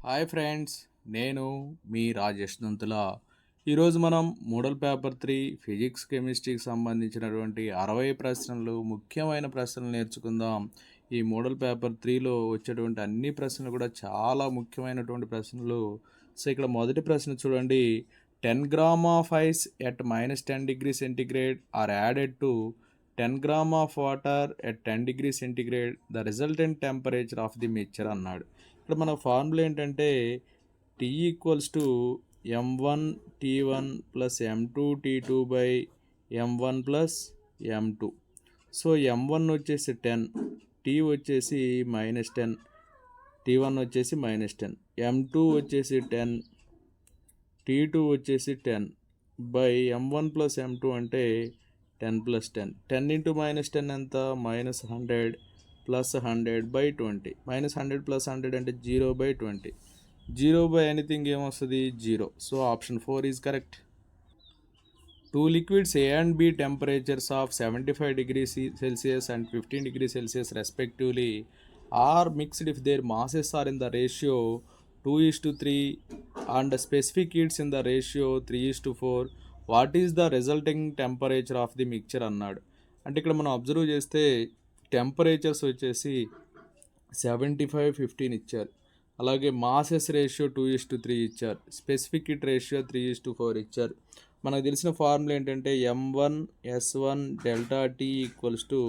Hi friends, నేను మీ రాజేష్ దంతుల. ఈరోజు మనం మోడల్ పేపర్ 3 ఫిజిక్స్ కెమిస్ట్రీకి సంబంధించినటువంటి 60 ప్రశ్నలు, ముఖ్యమైన ప్రశ్నలు నేర్చుకుందాం. ఈ మోడల్ పేపర్ 3లో వచ్చేటువంటి అన్ని ప్రశ్నలు కూడా చాలా ముఖ్యమైనటువంటి ప్రశ్నలు. సో ఇక్కడ మొదటి ప్రశ్న చూడండి. 10 gram of ice at -10 degrees centigrade are added to 10 gram of water at 10 degrees centigrade. The resultant temperature of the mixture అన్నాడు. ఇక్కడ మన ఫార్ములా ఏంటంటే T equals to m1 t1 plus m2 t2 by m1 plus m2. So m1 వచ్చేసి 10, tea వచ్చేసి -10, t1 వచ్చేసి -10, m2 వచ్చేసి 10, t2 వచ్చేసి 10 by m1 plus m2 అంటే 10 ప్లస్ 10. 10 ఇంటూ -10 ఎంత? -100 ప్లస్ 100 బై 20. -100 ప్లస్ 100 అంటే 0/20. 0 బై ఎనీథింగ్ ఏమొస్తుంది? 0. So option 4 is correct. Two liquids A and B temperatures of 75 degrees Celsius and 15 degrees Celsius respectively are mixed if their masses are in the ratio 2:3 and specific heats in the ratio 3:4. What is the resulting temperature of the mixture అన్నాడు. అంటే ఇక్కడ మనం observe చేస్తే temperatures వచ్చేసి 75, 15 ఇచ్చారు. అలాగే masses ratio 2:3 ఇచ్చారు. Specific heat ratio 3:4 ఇచ్చారు. మనకు తెలిసిన ఫార్ములా ఏంటంటే m1s1 delta T equals to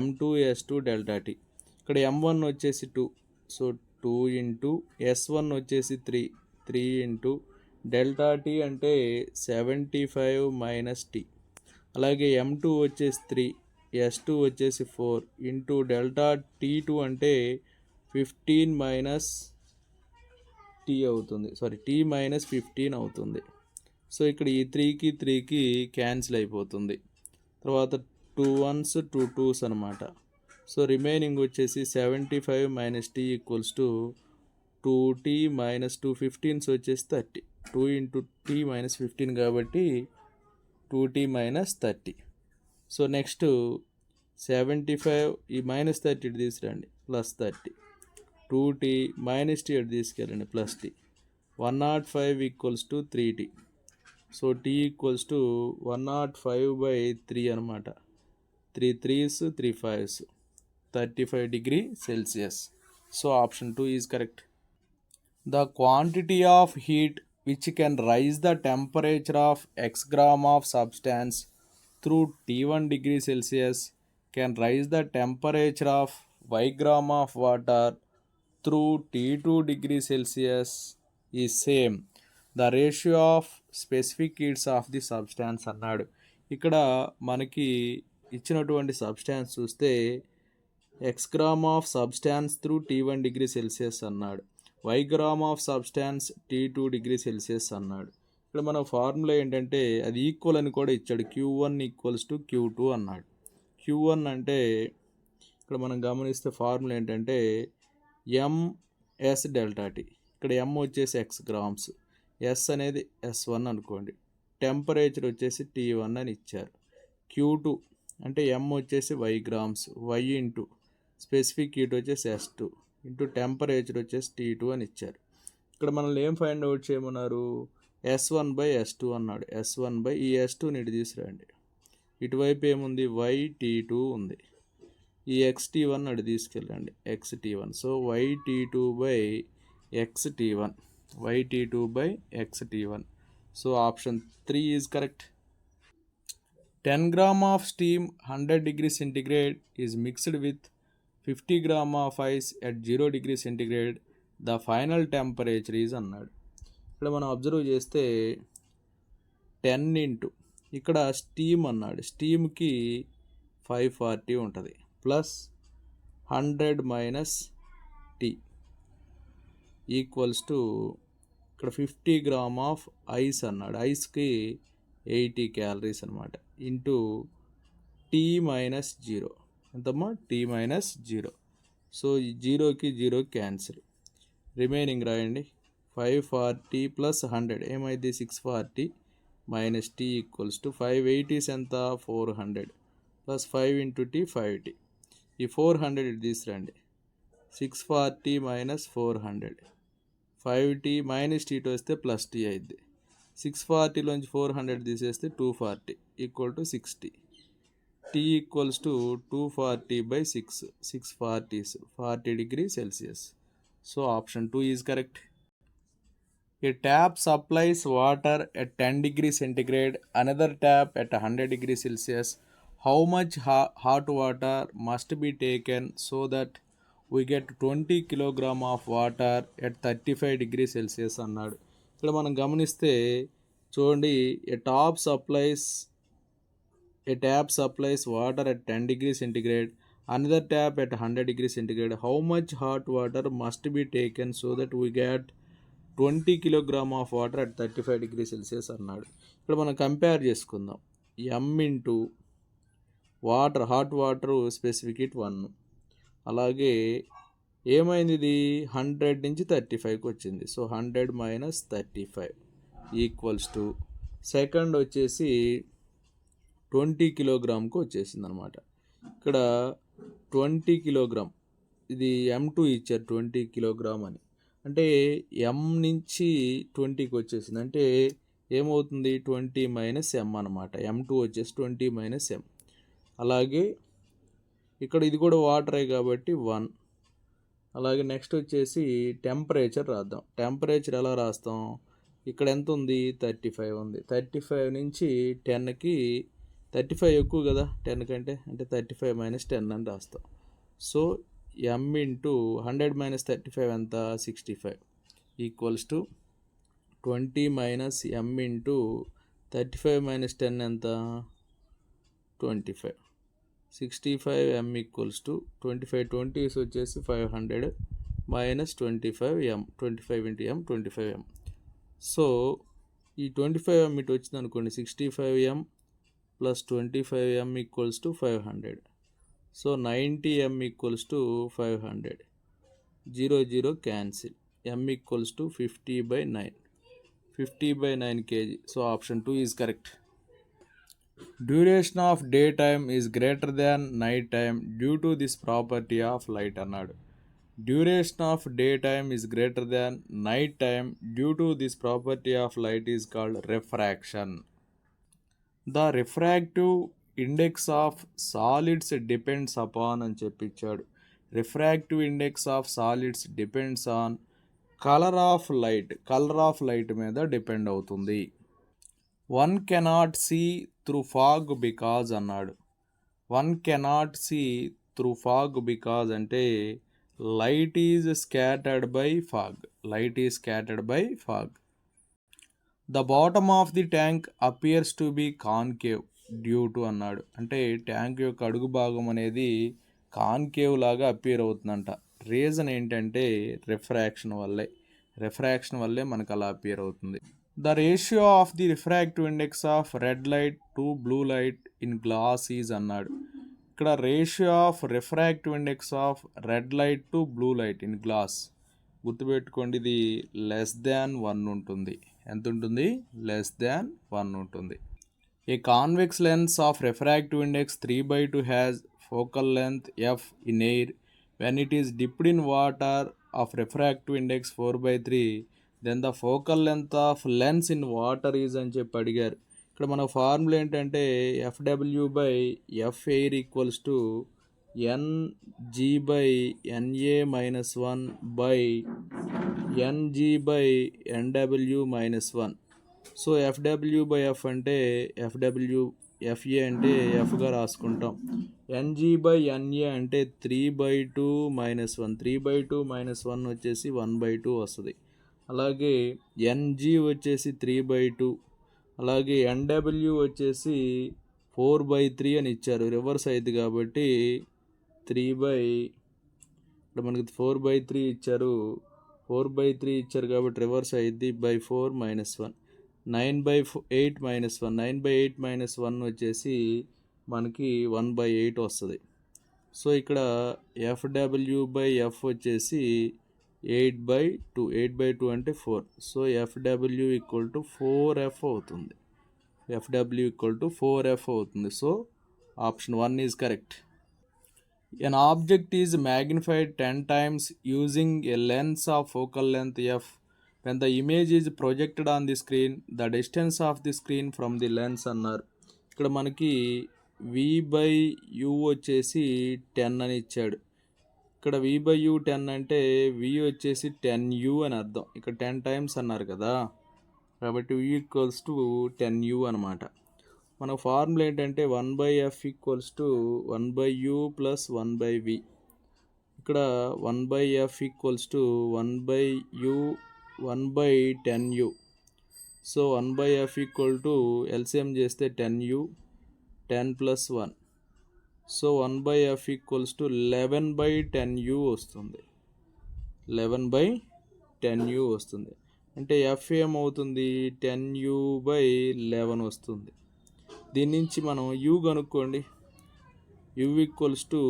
m2s2 delta T. ఇక్కడ m1 వచ్చేసి 2, సో 2 ఇంటూ s1 వచ్చేసి 3 ఇంటూ డెల్టా టీ అంటే 75 మైనస్ టీ. అలాగే m2 వచ్చేసి 3, s2 వచ్చేసి 4 ఇంటూ డెల్టా t2 అంటే 15 మైనస్ టీ అవుతుంది, టీ మైనస్ 15 అవుతుంది. సో ఇక్కడ ఈ 3కి క్యాన్సిల్ అయిపోతుంది. తర్వాత 2 1s 2 2s అనమాట. సో రిమైనింగ్ వచ్చేసి 75 minus T equals to 2t minus 2 15s వచ్చేసి 30. 2 ఇంటూ టీ మైనస్ 15 కాబట్టి 2t మైనస్ 30. సో నెక్స్ట్ 75 ఈ మైనస్ 30 తీసుకురండి, ప్లస్ 30. 2t మైనస్ టీ తీసుకెళ్ళండి, plus T. 105 equals to 3t. So T equals to 105/3 అనమాట. 3 3s 3 5s 35 degree Celsius. So option 2 is correct. The quantity of heat which can rise the temperature of x gram of substance through T1 degree Celsius can rise the temperature of y gram of water through T2 degree Celsius is same. The ratio of specific heats of the substance అన్నాడు. ఇక్కడ మనకి ఇచ్చినటువంటి substance చూస్తే X gram of substance through T1 degree Celsius అన్నాడు. y gram of substance T2 degree Celsius అన్నాడు. ఇక్కడ మన formula ఏంటంటే అది ఈక్వల్ అని కూడా ఇచ్చాడు. Q1 ఈక్వల్స్ టు Q2 అన్నాడు. Q1 అంటే ఇక్కడ మనం గమనిస్తే ఫార్ములా ఏంటంటే MS డెల్టా టీ. ఇక్కడ M వచ్చేసి ఎక్స్ గ్రామ్స్, ఎస్ అనేది S1 అనుకోండి. టెంపరేచర్ వచ్చేసి T1 అని ఇచ్చారు. Q2 అంటే M వచ్చేసి y grams, y into specific heat వచ్చేసి S2 ఇంటూ టెంపరేచర్ వచ్చేసి T2 అని ఇచ్చారు. ఇక్కడ మనల్ని ఏం ఫైండ్ అవుట్ చేయమన్నారు? S1/S2 అన్నాడు. S1 ఈ S2ని ఇటు తీసుకురండి. ఇటువైపు ఏముంది? YT2 ఉంది. ఈ XT1 అటు తీసుకెళ్ళండి, XT1. So YT2/XT1, YT2/XT1. So option 3 is correct. 10 gram of steam 100 degrees centigrade is mixed with 50 gram of ice at 0 degrees centigrade. The final temperature is అన్నాడు. ఇక్కడ మనం అబ్జర్వ్ చేస్తే 10 ఇంటూ ఇక్కడ స్టీమ్ అన్నాడు. స్టీమ్కి 540 ఉంటుంది, plus 100 minus T equals to ఇక్కడ 50 gram of ice అన్నాడు. ఐస్కి 80 క్యాలరీస్ అనమాట, ఇంటూ టీ మైనస్ 0. ఎంతమ్మా? Tea minus 0. సో ఈ 0కి 0 క్యాన్సిల్. రిమైనింగ్ రాయండి. 540 ప్లస్ 100 ఏమైంది? 640 minus T equals to 580s ఎంత? 400 ప్లస్ 5 ఇంటూ టీ 5t. ఈ 400 తీసుకురండి. 640 మైనస్ 400 5t మైనస్ టీతో వస్తే ప్లస్ టీ అయింది. 640లోంచి 400 తీసేస్తే 240 equal to 60. T equals to 240/6, 640s, 40 degrees Celsius. So option 2 is correct. A tap supplies water at 10 degrees centigrade, another tap at 100 degrees Celsius. How much hot water must be taken so that we get 20 kilogram of water at 35 degrees Celsius అన్నాడు. ఇక్కడ మనం గమనిస్తే చూడండి, a tap supplies water at 10 degrees centigrade, another tap at 100 degrees centigrade. How much hot water must be taken so that we get 20 kilogram of water at 35 degrees Celsius అన్నాడు. ఇక్కడ మనం compare చేసుకుందాం. m into water, hot water specific heat 1, అలాగే ఏమైంది, ఇది 100 నుంచి 35కి వచ్చింది. So 100 minus 35 equals to second వచ్చేసి 20 కిలోగ్రామ్కి వచ్చేసింది అనమాట. ఇక్కడ 20 కిలోగ్రామ్, ఇది M2 ఇచ్చారు 20 కిలోగ్రామ్ అని, అంటే M నుంచి 20కి వచ్చేసింది. అంటే ఏమవుతుంది, 20 మైనస్ M అనమాట. M2 వచ్చేసి 20 మైనస్ M. అలాగే ఇక్కడ ఇది కూడా వాటరే కాబట్టి 1. అలాగే నెక్స్ట్ వచ్చేసి టెంపరేచర్ రాద్దాం. టెంపరేచర్ ఎలా రాస్తాం, ఇక్కడ ఎంత ఉంది, 35 ఉంది. 35 నుంచి 10కి, 35 ఎక్కువ కదా 10 కంటే, అంటే 35 మైనస్ 10 అని రాస్తాం. సో M ఇంటూ 100 మైనస్ 35 ఎంత, 65 equals to 20 minus M into 35 minus 10 ఎంత, 25. 65 M ఈక్వల్స్ టు 25, 20s వచ్చేసి 500 minus 25 M, 25 into M 25 M. So ఈ 25 M ఇటు వచ్చింది అనుకోండి, 65 M plus 25 M equals to 500. So 90 M equals to 500. 0 0 cancel. M equals to 50/9, 50/9 kg. So option 2 is correct. Duration of day time is greater than night time due to this property of light అన్నాడు. Duration of day time is greater than night time due to this property of light is called refraction. The refractive index of solids depends upon అని చెప్పించాడు. Refractive index of solids depends on colour of light, colour of light మీద depend అవుతుంది. One cannot see through fog because అన్నాడు. One cannot see through fog because అంటే light is scattered by fog, light is scattered by fog. The bottom of the tank appears to be concave due to అన్నాడు. అంటే tank యొక్క అడుగు భాగం అనేది concave లాగా appear అవుతుందంట. రీజన్ ఏంటంటే రిఫ్రాక్షన్ వల్లే, రిఫ్రాక్షన్ వల్లే మనకు అలా అపియర్ అవుతుంది. The ratio of the refractive index of red light to blue light in glass is అన్నాడు. ఇక్కడ ratio of refractive index of red light to blue light in glass, గుర్తుపెట్టుకోండి, ఇది లెస్ దాన్ 1 ఉంటుంది. ఎంత ఉంటుంది, లెస్ దాన్ 1 ఉంటుంది. ఏ convex lens of refractive index 3/2 has focal length f in air. When it is dipped in water of refractive index 4/3, then the focal length of lens in water is అని చెప్పి అడిగారు. ఇక్కడ మన formula ఏంటంటే FW/F air equals to NG/NA-1/NG/NW-1. So FW/F అంటే FA అంటే Fగా రాసుకుంటాం. NG/NA అంటే 3/2 - 1, 3/2 - 1 వచ్చేసి 1/2 వస్తుంది. అలాగే NG వచ్చేసి 3/2, అలాగే NW వచ్చేసి 4/3 అని ఇచ్చారు. రివర్స్ అయింది కాబట్టి ఇక్కడ మనకి 4/3 ఇచ్చారు, 4/3 ఇచ్చారు కాబట్టి రివర్స్ అయింది. /4 - 1, 9/8 - 1, 9/8 - 1 వచ్చేసి మనకి 1/8 వస్తుంది. సో ఇక్కడ FW/F వచ్చేసి 8/2, 8/2 అంటే 4. So FW equal to 4F అవుతుంది. FW ఈక్వల్ టు 4F అవుతుంది. So option 1 is correct. An object is magnified 10 times using a lens of focal length f when the image is projected on the screen the distance of the screen from the lens అన్నారు. ఇక్కడ మనకి v/u వచ్చేసి 10 అని ఇచ్చాడు. ఇక్కడ v/u 10 అంటే v వచ్చేసి 10u అని అర్థం. ఇక్కడ 10 టైమ్స్ అన్నారు కదా, కాబట్టి v ఈక్వల్స్ టు 10u అనమాట. మన ఫార్ములా ఏంటంటే 1/f equals to 1/u plus 1/v. ఇక్కడ 1/f equals to 1/u 1/10u. So 1/f equal to LCM చేస్తే 10u 10 plus 1. So 1/f equals to 11/10u వస్తుంది. 11/10u వస్తుంది. అంటే f ఏమవుతుంది, 10u/11 వస్తుంది. దీని నుంచి మనం u కనుక్కోండి. u ఈక్వల్స్ టు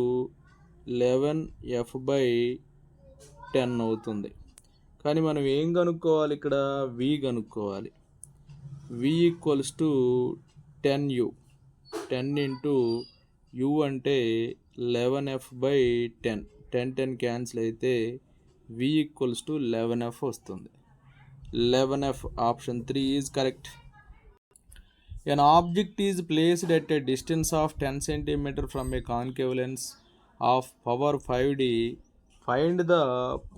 11f/10 అవుతుంది. కానీ మనం ఏం కనుక్కోవాలి, ఇక్కడ v కనుక్కోవాలి. v equals to 10u. 10 into u అంటే 11f/10. 10 క్యాన్సిల్ అయితే v ఈక్వల్స్ టు 11f వస్తుంది. 11f option 3 is correct. An object is placed at a distance of 10 cm from a concave lens of power 5d. Find the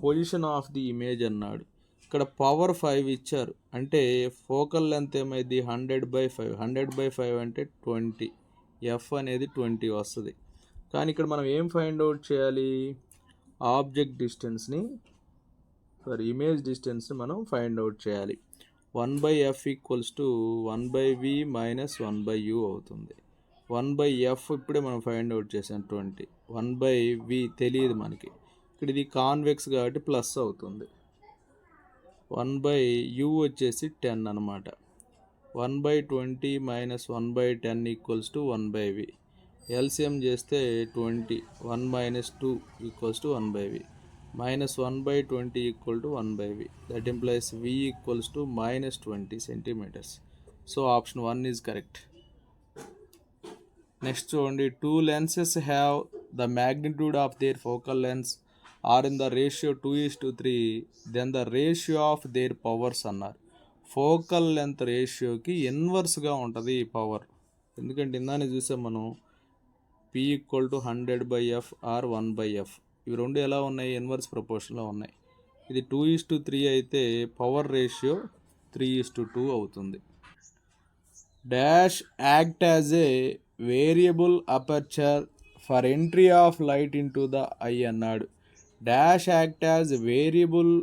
position of the image అన్నాడు. ఇక్కడ power 5 ఇచ్చారు, అంటే focal length ఏమైంది 100/5. 100/5 అంటే 20. F అనేది 20 వస్తుంది. కానీ ఇక్కడ మనం ఏం ఫైండ్ అవుట్ చేయాలి, ఆబ్జెక్ట్ డిస్టెన్స్ని ఇమేజ్ డిస్టెన్స్ని మనం ఫైండ్ అవుట్ చేయాలి. 1/f equals to 1/v minus 1/u అవుతుంది. 1/f ఇప్పుడే మనం ఫైండ్ అవుట్ చేసాం 20. 1/v తెలియదు మనకి. ఇక్కడ ఇది కాన్వెక్స్ కాబట్టి ప్లస్ అవుతుంది. 1/u వచ్చేసి 10 అనమాట. 1/20 minus 1/10 equals to 1/v. LCM చేస్తే 20. 1 minus 2 equals to 1/v. minus 1/20 equal to 1/v. That implies v equals to minus 20 centimeters. So option 1 is correct. Next, only two lenses have the magnitude of their focal lengths are in the ratio 2:3. Then the ratio of their powers అన్నారు. Focal length రేషియోకి ఇన్వర్స్గా ఉంటుంది ఈ power. ఎందుకంటే ఇందానే చూసాం మనం p equal to 100/f are 1/f. ఇవి రెండు ఎలా ఉన్నాయి, ఇన్వర్స్ ప్రపోర్షన్లో ఉన్నాయి. ఇది 2:3 అయితే పవర్ రేషియో 3:2 అవుతుంది. Dash act as a variable aperture for entry of light into the eye అన్నాడు. Dash act as variable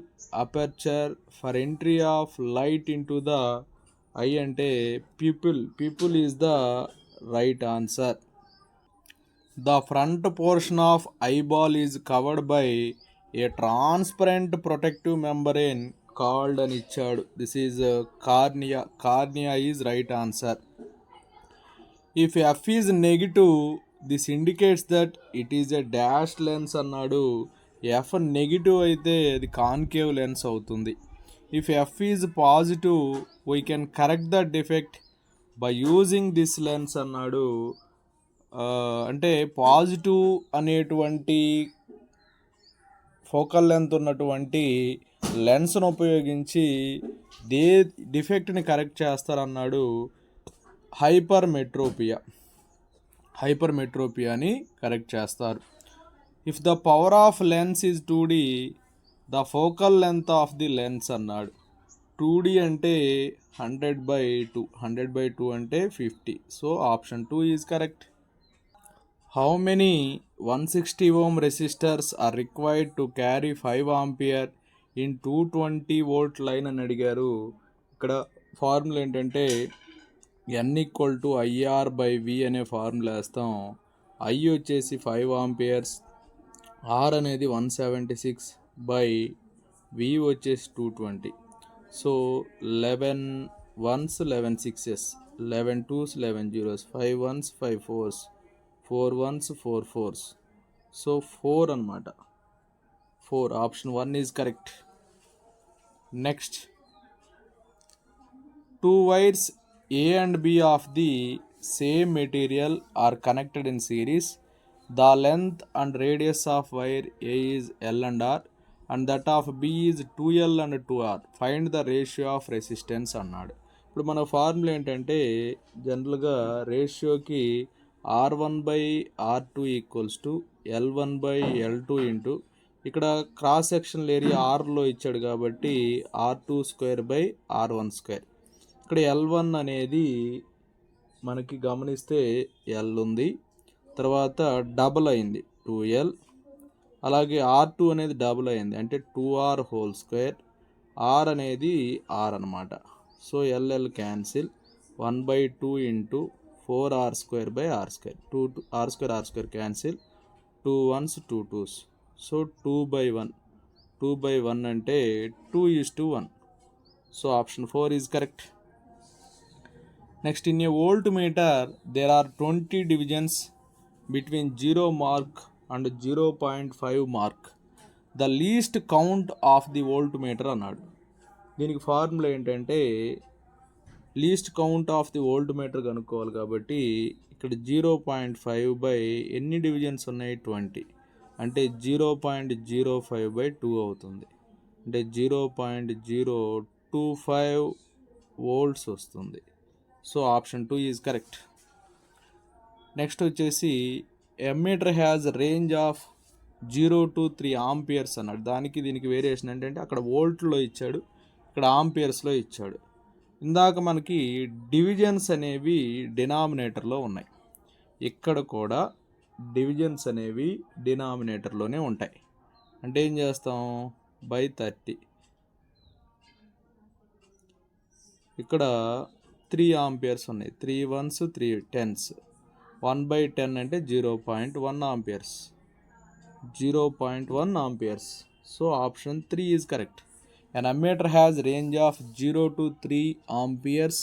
aperture for entry of light into the eye అంటే pupil is the right answer. The front portion of eyeball is covered by a transparent protective membrane called అని ఇచ్చాడు. This is cornea. Cornea is right answer. If f is negative, this indicates that it is a dashed lens అన్నాడు. f negative అయితే అది concave lens అవుతుంది. If f is positive, we can correct the defect by using this lens అన్నాడు. అంటే positive అనేటువంటి focal length ఉన్నటువంటి లెన్స్ను ఉపయోగించి డిఫెక్ట్ని correct చేస్తారన్నాడు. హైపర్మెట్రోపియాని correct చేస్తారు. If the power of lens is 2d, the focal length of the lens అన్నాడు. 2d అంటే 100/2. 100/2 అంటే 50. So option 2 is correct. How many 160 ohm resistors are required to carry 5 ampere in 220 volt line అని అడిగారు. ఇక్కడ formula ఏంటంటే n equal to IR/V అనే formula వేస్తాం. I వచ్చేసి 5 ఆంపియర్స్, R అనేది 176/V వచ్చేసి 220. So 11 1s 11 6s, 11 2s 11 0s, 5 1s 5 4s, 4 1s 4 4s. So 4 అనమాట. 4 option 1 is correct. Next, 2 wires A and B of the same material are connected in series. The length and radius of wire A is L and R. And that of B is 2L and 2R. Find the ratio of resistance అన్నాడు. ఇప్పుడు మన formula ఏంటంటే జనరల్గా రేషియోకి R1/R2 equals to L1/L2 into ఇక్కడ cross sectional area ఆర్లో ఇచ్చాడు కాబట్టి R2² ఇక్కడ L1 అనేది మనకి గమనిస్తే L ఉంది, తర్వాత డబల్ అయింది 2L, అలాగే R2 అనేది డబుల్ అయింది అంటే 2R², R అనేది R అనమాట. So LL cancel 1/2 into 4R²/R², 2R² cancel, 2 1s 2 2s, so 2/1 అంటే 2:1. So option 4 is correct. Next, in a voltmeter there are 20 divisions between 0 mark and 0.5 mark. The least count of the voltmeter అన్నాడు. దీనికి formula ఏంటంటే least count of the voltmeter కనుక్కోవాలి కాబట్టి ఇక్కడ 0.5 ఎన్ని divisions ఉన్నాయి 20 అంటే 0.05/2 అవుతుంది, అంటే 0.025 volts వస్తుంది. So option 2 is correct. Next వచ్చేసి ammeter has range of 0 to 3 amperes అన్నాడు. దీనికి వేరియేషన్ ఏంటంటే అక్కడ వోల్ట్లో ఇచ్చాడు, ఇక్కడ ఆంపియర్స్లో ఇచ్చాడు. ఇందాక మనకి డివిజన్స్ అనేవి డినామినేటర్లో ఉన్నాయి, ఇక్కడ కూడా డివిజన్స్ అనేవి డినామినేటర్లోనే ఉంటాయి. అంటే ఏం చేస్తాం, బై 30, ఇక్కడ 3 ఆంపియర్స్ ఉన్నాయి, 3 1s 3 10s, 1/10 అంటే 0.1 amperes, 0.1 amperes. So option 3 is correct. An ammeter has range of 0 to 3 amperes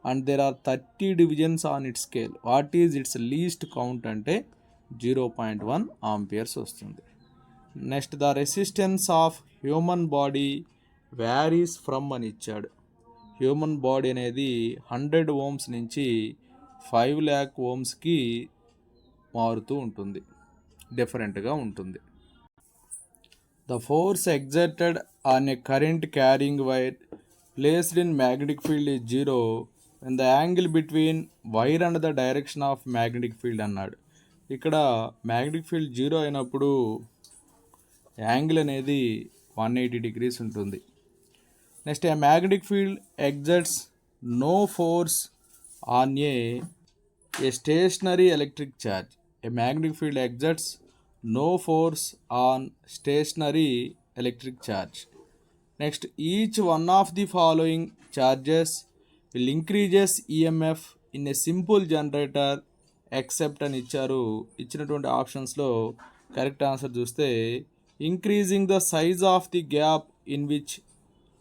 and there are 30 divisions on its scale. What is its least count అంటే 0.1 amperes వస్తుంది. Next, the resistance of human body varies from అని ఇచ్చాడు. Human body అనేది 100 ohms నుంచి 5 lakh ohmsకి మారుతూ ఉంటుంది, డిఫరెంట్గా ఉంటుంది. The force exerted on a current carrying wire placed in magnetic field is 0 when the angle between wire and the direction of magnetic field అన్నాడు. ఇక్కడ మ్యాగ్నెటిక్ ఫీల్డ్ 0 అయినప్పుడు యాంగిల్ అనేది 180 degrees ఉంటుంది. Next, a magnetic field exerts no force on a stationary electric charge. A magnetic field exerts no force on stationary electric charge. Next, each one of the following charges will increases EMF in a simple generator except అని ఇచ్చారు. ఇచ్చినటువంటి ఆప్షన్స్లో correct answer చూస్తే increasing the size of the gap in which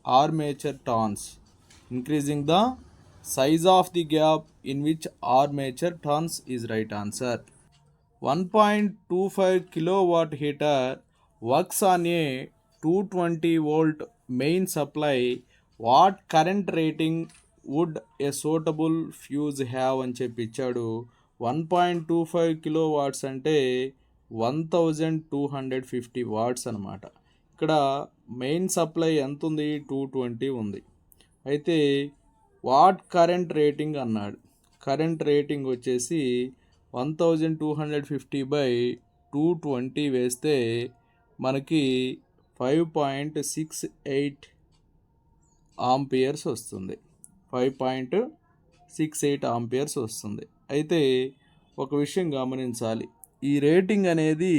armature turns. Increasing the size of the gap in which armature turns is right answer. 1.25 kilowatt heater works on a 220 volt main supply. What current rating would a suitable fuse have అని చెప్పి ఇచ్చాడు. 1.25 kilowatts అంటే 1250 watts అనమాట. ఇక్కడ main supply ఎంత ఉంది, 220 ఉంది. అయితే వాట్ కరెంట్ రేటింగ్ అన్నాడు. కరెంట్ రేటింగ్ వచ్చేసి 1250/220 వేస్తే మనకి 5.68 ఆంపియర్స్ వస్తుంది, 5.68 ఆంపియర్స్ వస్తుంది. అయితే ఒక విషయం గమనించాలి, ఈ రేటింగ్ అనేది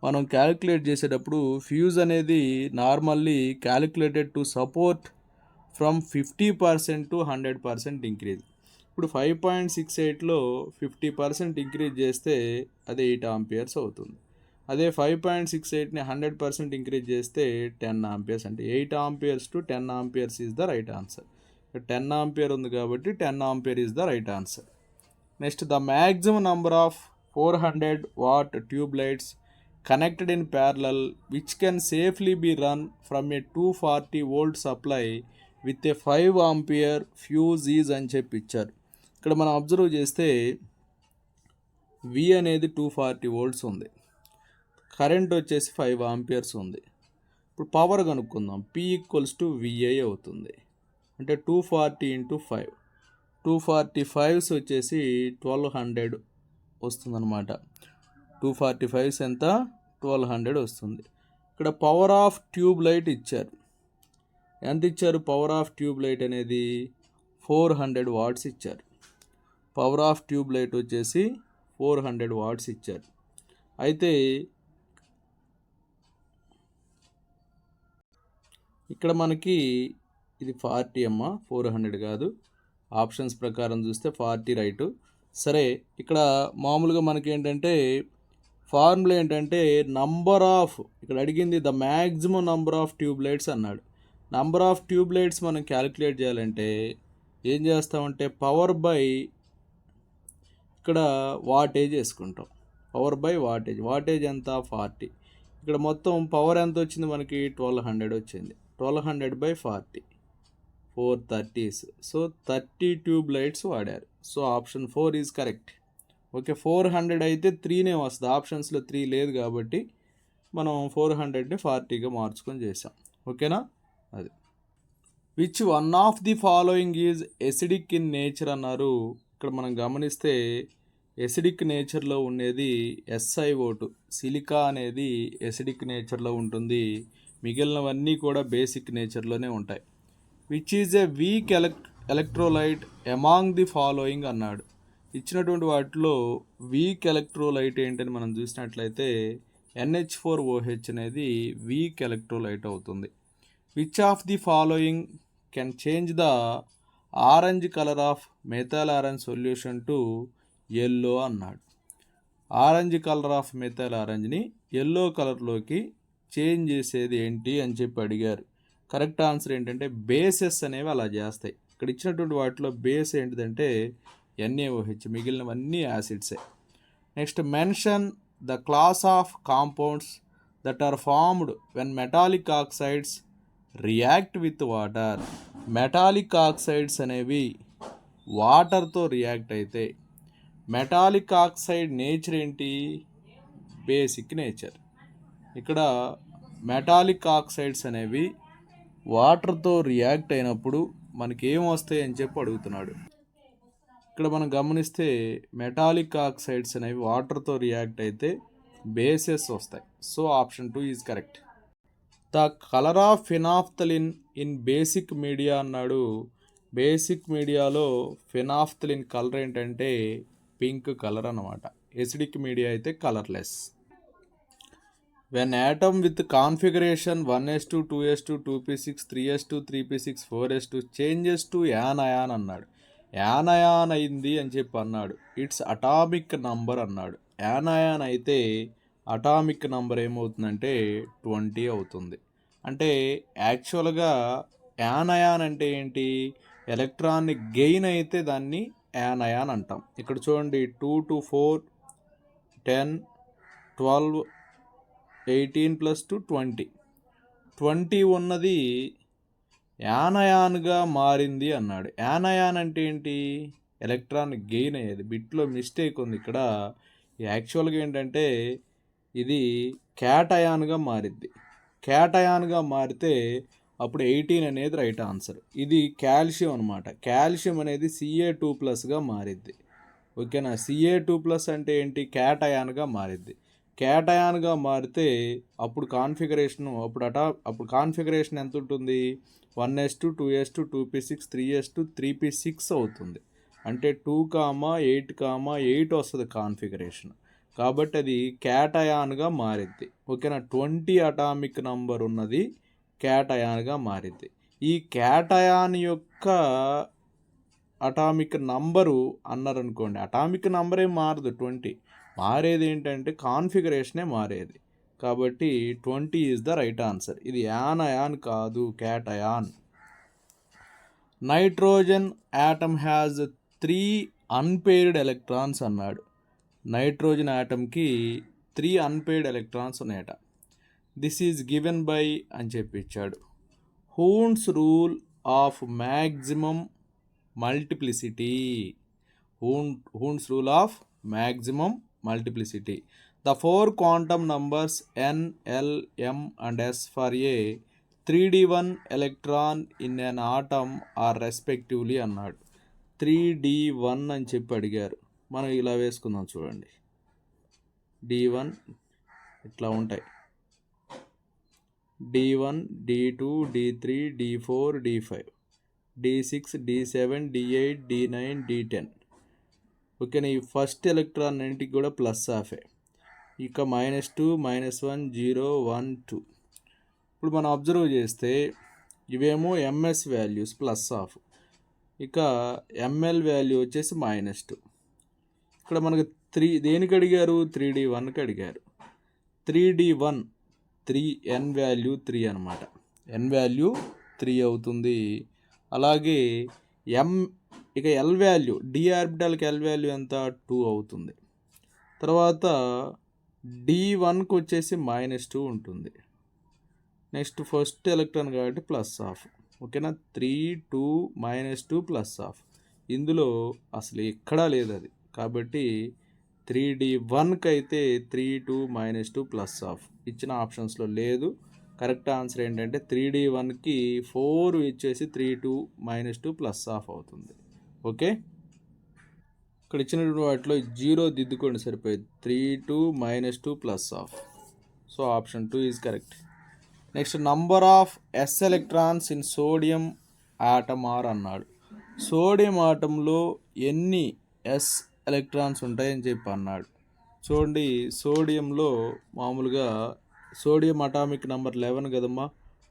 మనం క్యాలిక్యులేట్ చేసేటప్పుడు ఫ్యూజ్ అనేది normally calculated to support from 50% to 100% increase. ఇప్పుడు 5.68లో 50% ఇంక్రీజ్ చేస్తే అది 8 ఆంపియర్స్ అవుతుంది. అదే 5.68ని 100% ఇంక్రీజ్ చేస్తే 10 ఆంపియర్స్, అంటే 8 amperes to 10 amperes is the right answer. 10 ampere ఉంది కాబట్టి 10 ampere is the right answer. Next, the maximum number of 400 watt tube lights connected in parallel which can safely be run from a 240 volt supply with a 5 ampere fuse is అని చెప్పి ఇచ్చారు. ఇక్కడ మనం observe చేస్తే V అనేది 240 volts ఉంది, current వచ్చేసి 5 amperes ఉంది. ఇప్పుడు పవర్ కనుక్కుందాం. P = VI అవుతుంది. అంటే 240 × 5, 245 వచ్చేసి 1200 వస్తుందన్నమాట. 245 ఎంత? 1200 వస్తుంది. ఇక్కడ పవర్ ఆఫ్ ట్యూబ్ లైట్ ఇచ్చారు. ఎంత ఇచ్చారు? పవర్ ఆఫ్ ట్యూబ్ లైట్ అనేది 400 వాట్స్ ఇచ్చారు. పవర్ ఆఫ్ ట్యూబ్ లైట్ వచ్చేసి 400 వాట్స్ ఇచ్చారు. అయితే ఇక్కడ మనకి ఇది 40 అమ్మ, 400 కాదు. ఆప్షన్స్ ప్రకారం చూస్తే 40 రైటు. సరే, ఇక్కడ మామూలుగా మనకి ఏంటంటే ఫార్ములా ఏంటంటే నంబర్ ఆఫ్, ఇక్కడ అడిగింది the maximum number of tube lights అన్నాడు. నంబర్ ఆఫ్ ట్యూబ్ లైట్స్ మనం క్యాలిక్యులేట్ చేయాలంటే ఏం చేస్తామంటే పవర్ బై ఇక్కడ వాటేజ్ వేసుకుంటాం. Power by wattage. వాటేజ్ ఎంత? 40. ఇక్కడ మొత్తం పవర్ ఎంత వచ్చింది మనకి? 1200 వచ్చింది. 1200/40, 430s. సో 30 ట్యూబ్ లైట్స్ వాడారు. So option 4 is correct. Okay, 400 అయితే 3నే వస్తుంది. ఆప్షన్స్లో 3 లేదు కాబట్టి మనం 400ని 40గా మార్చుకొని చేసాం. ఓకేనా? అది which one of the following is acidic in nature అన్నారు. ఇక్కడ మనం గమనిస్తే ఎసిడిక్ నేచర్లో ఉండేది SiO2. సిలికా అనేది ఎసిడిక్ నేచర్లో ఉంటుంది. మిగిలినవన్నీ కూడా బేసిక్ నేచర్లోనే ఉంటాయి. Which is a week electrolyte among the following అన్నాడు. ఇచ్చినటువంటి వాటిలో వీక్ ఎలక్ట్రోలైట్ ఏంటని మనం చూసినట్లయితే NH4OH అనేది వీక్ ఎలక్ట్రోలైట్ అవుతుంది. Which of the following can change the orange colour of methyl orange solution to yellow అన్నాడు. ఆరెంజ్ కలర్ ఆఫ్ మెథైల్ ఆరెంజ్ని ఎల్లో కలర్లోకి చేంజ్ చేసేది ఏంటి అని చెప్పి అడిగారు. కరెక్ట్ ఆన్సర్ ఏంటంటే బేసెస్ అనేవి అలా చేస్తాయి. ఇక్కడ ఇచ్చినటువంటి వాటిలో బేస్ ఏంటిదంటే NaOH, మిగిలినవన్నీ యాసిడ్సే. Next, mention the class of compounds that are formed when metallic oxides react with water. Metallic oxides అనేవి వాటర్తో రియాక్ట్ అయితే మెటాలిక్ ఆక్సైడ్ నేచర్ ఏంటి? Basic nature. ఇక్కడ మెటాలిక్ ఆక్సైడ్స్ అనేవి వాటర్తో రియాక్ట్ అయినప్పుడు మనకి ఏం వస్తాయి అని చెప్పి అడుగుతున్నాడు. ఇక్కడ మనం గమనిస్తే మెటాలిక్ ఆక్సైడ్స్ అనేవి వాటర్తో రియాక్ట్ అయితే బేసెస్ వస్తాయి. So option 2 is correct. The colour of phenolphthalein in basic media అన్నాడు. బేసిక్ మీడియాలో ఫినాఫ్థలిన్ కలర్ ఏంటంటే పింక్ కలర్ అన్నమాట. ఎసిడిక్ మీడియా అయితే colourless. When atom with configuration 1s2, 2s2, 2p6, 3s2, 3p6, 4s2 changes to యానయాన్ అన్నాడు. యానయాన్ అయింది అని చెప్పి అన్నాడు. ఇట్స్ అటామిక్ నంబర్ అన్నాడు. యానయాన్ అయితే అటామిక్ నంబర్ ఏమవుతుందంటే 20 అవుతుంది. అంటే యాక్చువల్గా యానయాన్ అంటే ఏంటి? ఎలక్ట్రాన్ని గెయిన్ అయితే దాన్ని యానయాన్ అంటాం. ఇక్కడ చూడండి 2 to 4, 10, 12, 18 + 2 20. 20 ఉన్నది యానయాన్గా మారింది అన్నాడు. యానయాన్ అంటే ఏంటి? ఎలక్ట్రాన్ గెయిన్ అయ్యేది. బిట్లో మిస్టేక్ ఉంది ఇక్కడ. యాక్చువల్గా ఏంటంటే ఇది క్యాటయాన్గా మారిద్ది. క్యాటయాన్గా మారితే అప్పుడు 18 అనేది రైట్ ఆన్సర్. ఇది కాల్షియం అనమాట. కాల్షియం అనేది Ca2+గా మారిద్ది. ఓకేనా? Ca2+ అంటే ఏంటి? క్యాటయాన్గా మారిద్ది. క్యాటయాన్గా మారితే అప్పుడు కాన్ఫిగరేషన్ ఎంత ఉంటుంది? 1s2, 2s2, 2p6, 3s2, 3p6 అవుతుంది. అంటే 2, 8, 8 వస్తుంది కాన్ఫిగరేషన్. కాబట్టి అది క్యాటయాన్గా మారిద్ది. ఓకేనా? 20 అటామిక్ నంబర్ ఉన్నది క్యాటయాన్గా మారిద్ది. ఈ క్యాటయాన్ యొక్క అటామిక్ నంబరు అన్నారనుకోండి, అటామిక్ నంబరే మారదు. 20 మారేది ఏంటంటే కాన్ఫిగరేషనే మారేది. కాబట్టి 20 ఈజ్ ద రైట్ ఆన్సర్. ఇది యానయాన్ కాదు, cation. Nitrogen atom has 3 unpaired electrons అన్నాడు. నైట్రోజన్ యాటమ్కి 3 అన్పెయిర్డ్ ఎలక్ట్రాన్స్ ఉన్నాయట. దిస్ ఈజ్ గివెన్ బై అని చెప్పి ఇచ్చాడు. Hund's rule of maximum multiplicity. Hund's rule of maximum multiplicity. The four quantum numbers n, l, m and s for a 3d1 electron in an atom are respectively అన్నాడు. 3d1 అని చెప్పి అడిగారు. మనం ఇలా వేసుకుందాం చూడండి. d1 ఇట్లా ఉంటాయి. d1, d2, d3, d4, d5, d6, d7, d8, d9, d10. ఓకేనా. ఈ ఫస్ట్ ఎలక్ట్రాన్ అన్నింటికి కూడా ప్లస్ ఆఫే. ఇక -2, -1, 0, 1, 2. ఇప్పుడు మనం అబ్జర్వ్ చేస్తే ఇవేమో ఎంఎస్ వాల్యూస్ ప్లస్ ఆఫ్, ఇక ఎంఎల్ వాల్యూ వచ్చేసి -2. ఇక్కడ మనకు దేనికి అడిగారు? 3d1కి అడిగారు. 3d1 ఎన్ వాల్యూ 3 అనమాట. ఎన్ వాల్యూ 3 అవుతుంది. అలాగే ఇక ఎల్ వాల్యూ, డి ఆర్బిటాల్కి ఎల్ వాల్యూ ఎంత? 2 అవుతుంది. తర్వాత d1కి వచ్చేసి -2 ఉంటుంది. నెక్స్ట్ ఫస్ట్ ఎలక్ట్రాన్ కాబట్టి ప్లస్ ఆఫ్. ఓకేనా. 3, 2, -2 ప్లస్ ఆఫ్. ఇందులో అసలు ఎక్కడా లేదు అది, కాబట్టి 3d1కి అయితే 3, 2, -2 ప్లస్ ఆఫ్ ఇచ్చిన ఆప్షన్స్లో లేదు. కరెక్ట్ ఆన్సర్ ఏంటంటే 3d1కి 4 ఇచ్చేసి 3, 2, -2 ప్లస్ ఆఫ్ అవుతుంది. ఓకే. ఇక్కడ ఇచ్చినటువంటి వాటిలో 0 దిద్దుకోండి సరిపోయింది. 3, 2, -2 plus of. So option 2 is correct. Next number of s electrons in sodium atom are అన్నాడు. సోడియం ఆటంలో ఎన్ని ఎస్ ఎలక్ట్రాన్స్ ఉంటాయని చెప్పి అన్నాడు. చూడండి, సోడియంలో మామూలుగా సోడియం అటామిక్ నెంబర్ 11 కదమ్మా.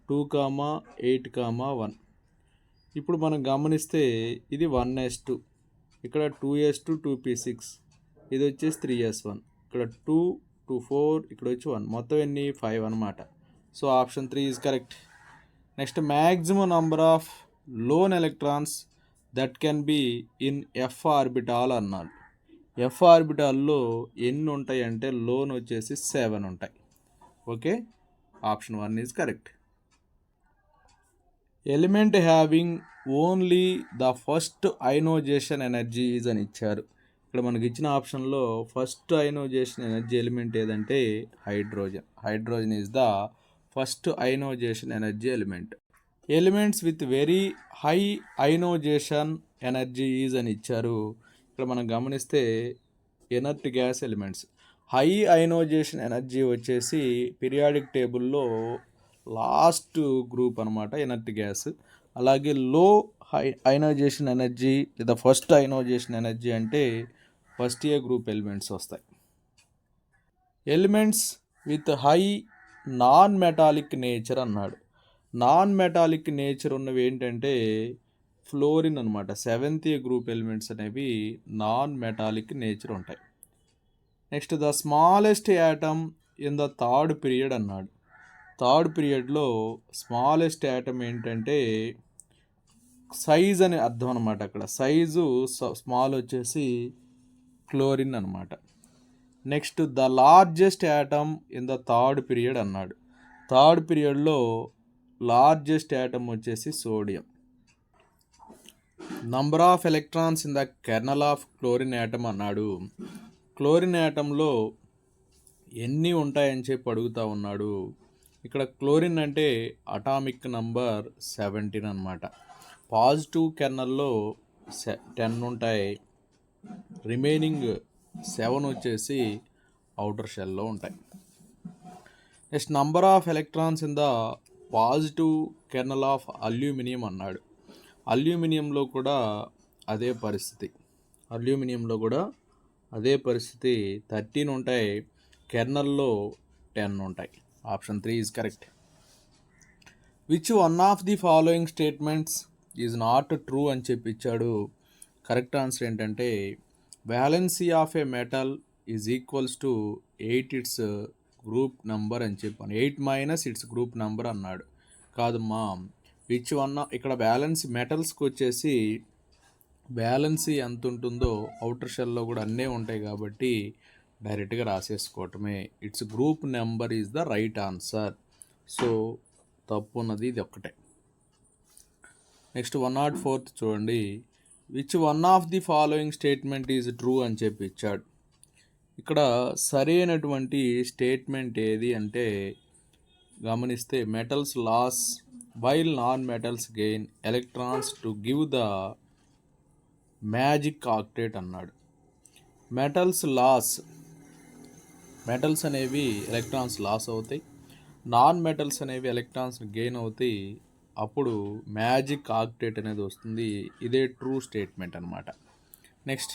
2, 8, 1. ఇప్పుడు మనం గమనిస్తే ఇది 1s2, ఇక్కడ 2s2, 2p6, ఇది వచ్చేసి 3s1, ఇక్కడ 2, 2, 4, ఇక్కడ వచ్చి 1, మొత్తం ఎన్ని? 5 అనమాట. So option 3 is correct. Next maximum number of lone electrons that can be in F orbital అన్నాడు. ఎఫ్ ఆర్బిటాల్లో ఎన్ని ఉంటాయి అంటే లోన్ వచ్చేసి 7 ఉంటాయి. Okay. Option 1 is correct. Element having only the first ionisation energy is అని ఇచ్చారు. ఇక్కడ మనకి ఇచ్చిన ఆప్షన్లో ఫస్ట్ అయనోజేషన్ ఎనర్జీ ఎలిమెంట్ ఏదంటే hydrogen. Hydrogen is the first ionisation energy element. Elements with very high ionisation energy is అని ఇచ్చారు. ఇక్కడ మనం గమనిస్తే inert gas elements. High ionisation energy వచ్చేసి పీరియాడిక్ టేబుల్లో లాస్ట్ గ్రూప్ అనమాట, ఎనర్ట్ గ్యాస్. అలాగే లో అయనోజేషన్ ఎనర్జీ లేదా ఫస్ట్ అయనోజేషన్ ఎనర్జీ అంటే ఫస్ట్ ఏ గ్రూప్ ఎలిమెంట్స్ వస్తాయి. Elements with high non metallic nature అన్నాడు. నాన్ మెటాలిక్ నేచర్ ఉన్నవి ఏంటంటే ఫ్లోరిన్ అనమాట. 7th గ్రూప్ ఎలిమెంట్స్ అనేవి నాన్ మెటాలిక్ నేచర్ ఉంటాయి. Next the smallest atom in the third period అన్నాడు. Third పీరియడ్లో స్మాలెస్ట్ యాటమ్ ఏంటంటే సైజ్ అని అర్థం అనమాట. అక్కడ సైజు స్మాల్ వచ్చేసి క్లోరిన్ అనమాట. Next the largest atom in the third period అన్నాడు. థర్డ్ పీరియడ్లో లార్జెస్ట్ యాటమ్ వచ్చేసి sodium. Number of electrons in the kernel of chlorine atom అన్నాడు. క్లోరిన్ యాటంలో ఎన్ని ఉంటాయని చెప్పి అడుగుతూ ఉన్నాడు. ఇక్కడ క్లోరిన్ అంటే అటామిక్ నంబర్ 17 అనమాట. పాజిటివ్ కెర్నల్లో 10 ఉంటాయి, రిమైనింగ్ 7 వచ్చేసి అవుటర్ షెల్లో ఉంటాయి. Next number of electrons in the positive kernel of aluminium అన్నాడు. అల్యూమినియంలో కూడా అదే పరిస్థితి. 13 ఉంటాయి, కెర్నల్లో 10 ఉంటాయి. Option 3 is correct. Which one of the following statements is not true అని చెప్పి ఇచ్చాడు. కరెక్ట్ ఆన్సర్ ఏంటంటే valency of A metal is equals to 8 it's group number అని చెప్పాను. 8 - ఇట్స్ గ్రూప్ నెంబర్ అన్నాడు. కాదమ్మా, విచ్ వన్ ఇక్కడ బ్యాలెన్స్ మెటల్స్కి వచ్చేసి బ్యాలెన్సీ ఎంత ఉంటుందో అవుటర్ షెల్లో కూడా అన్నీ ఉంటాయి కాబట్టి డైరెక్ట్గా రాసేసుకోవటమే. It's group number is the right answer. So తప్పు ఉన్నది ఇది ఒక్కటే. నెక్స్ట్ 104th చూడండి. Which one of the following statement is true అని చెప్పి ఇచ్చాడు. ఇక్కడ సరైనటువంటి స్టేట్మెంట్ ఏది అంటే గమనిస్తే metals lose while non metals gain electrons to give the magic octet అన్నాడు. మెటల్స్ అనేవి ఎలక్ట్రాన్స్ లాస్ అవుతాయి, నాన్ మెటల్స్ అనేవి ఎలక్ట్రాన్స్ గెయిన్ అవుతాయి, అప్పుడు మ్యాజిక్ ఆక్టేట్ అనేది వస్తుంది. ఇదే ట్రూ స్టేట్మెంట్ అనమాట. Next,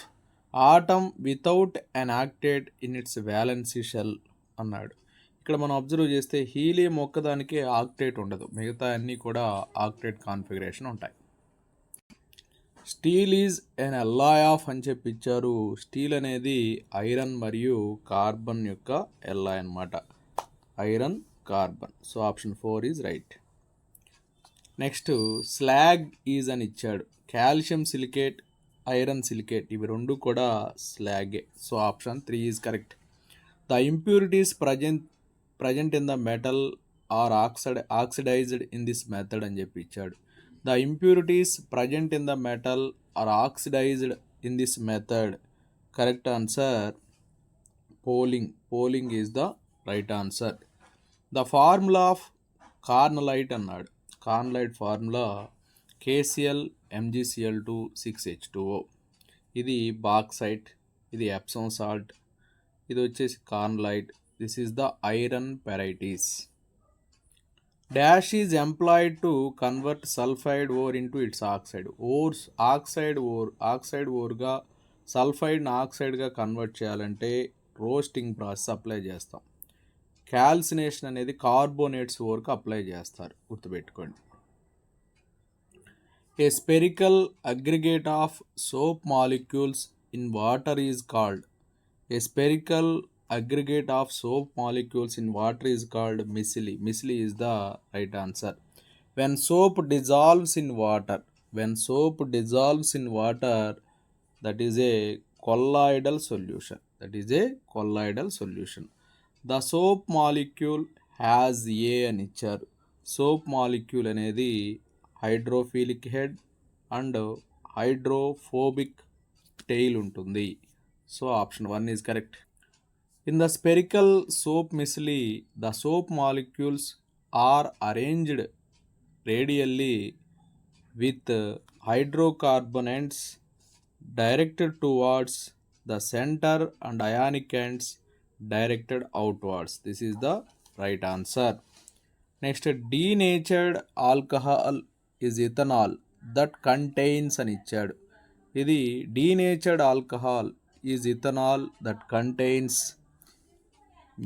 atom without an octet in its valency shell అన్నాడు. ఇక్కడ మనం అబ్జర్వ్ చేస్తే హీలియం ఒక్కదానికే ఆక్టేట్ ఉండదు, మిగతా అన్నీ కూడా ఆక్టేట్ కాన్ఫిగరేషన్ ఉంటాయి. Steel is an alloy of అని చెప్పి ఇచ్చారు. స్టీల్ అనేది ఐరన్ మరియు కార్బన్ యొక్క ఎల్లాయ్ అనమాట. Iron, carbon. So option 4 is right. Next, slag is అని ఇచ్చాడు. కాల్షియం సిలికేట్, ఐరన్ సిలికేట్ ఇవి రెండు కూడా స్లాగే. So option 3 is correct. The impurities present in the metal are oxidised in this method అని చెప్పి ఇచ్చాడు. The impurities present in the metal are oxidised in this method. Correct answer poling is the right answer. The formula of carnallite అన్నాడు. Carnallite formula KCl MgCl2 6H2O. ఇది bauxite, ఇది Epsom salt, ఇది వచ్చేసి carnallite. This is the iron pyrites. Dash is employed to convert sulphide ore into its oxide. Oxide ఓర్గా సల్ఫైడ్ని ఆక్సైడ్గా convert చేయాలంటే roasting process apply చేస్తాం. క్యాల్సినేషన్ అనేది కార్బోనేట్స్ ఓర్కి అప్లై చేస్తారు, గుర్తుపెట్టుకోండి. A spherical aggregate of soap molecules in water is called. A spherical aggregate of soap molecules in water is called micelle. Micelle is the right answer. When soap dissolves in water, that is a colloidal solution. The soap molecule has A అని ఇచ్చారు. Soap molecule అనేది hydrophilic head and hydrophobic tail ఉంటుంది. So option 1 is correct. In the spherical soap micelle the soap molecules are arranged radially with hydrocarbon directed towards the centre and ionic ends directed outwards. This is the right answer. Next, denatured alcohol is ethanol that contains అని ఇచ్చాడు. ఇది denatured alcohol is ethanol that contains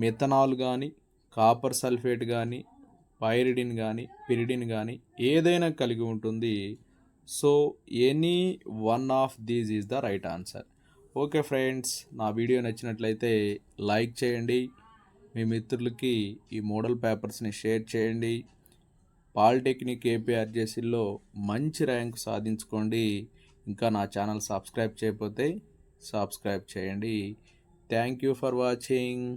methanol కానీ, copper sulphate కానీ, pyridine కానీ, pyridine కానీ ఏదైనా కలిగి ఉంటుంది. So any one of these is the right answer. Okay friends, నా వీడియో నచ్చినట్లయితే లైక్ చేయండి, మీ మిత్రులకి ఈ మోడల్ పేపర్స్ని షేర్ చేయండి. పాలిటెక్నిక్ APRJCలో మంచి ర్యాంక్ సాధించుకోండి. ఇంకా నా ఛానల్ సబ్స్క్రైబ్ చేయకపోతే సబ్స్క్రైబ్ చేయండి. Thank you for watching.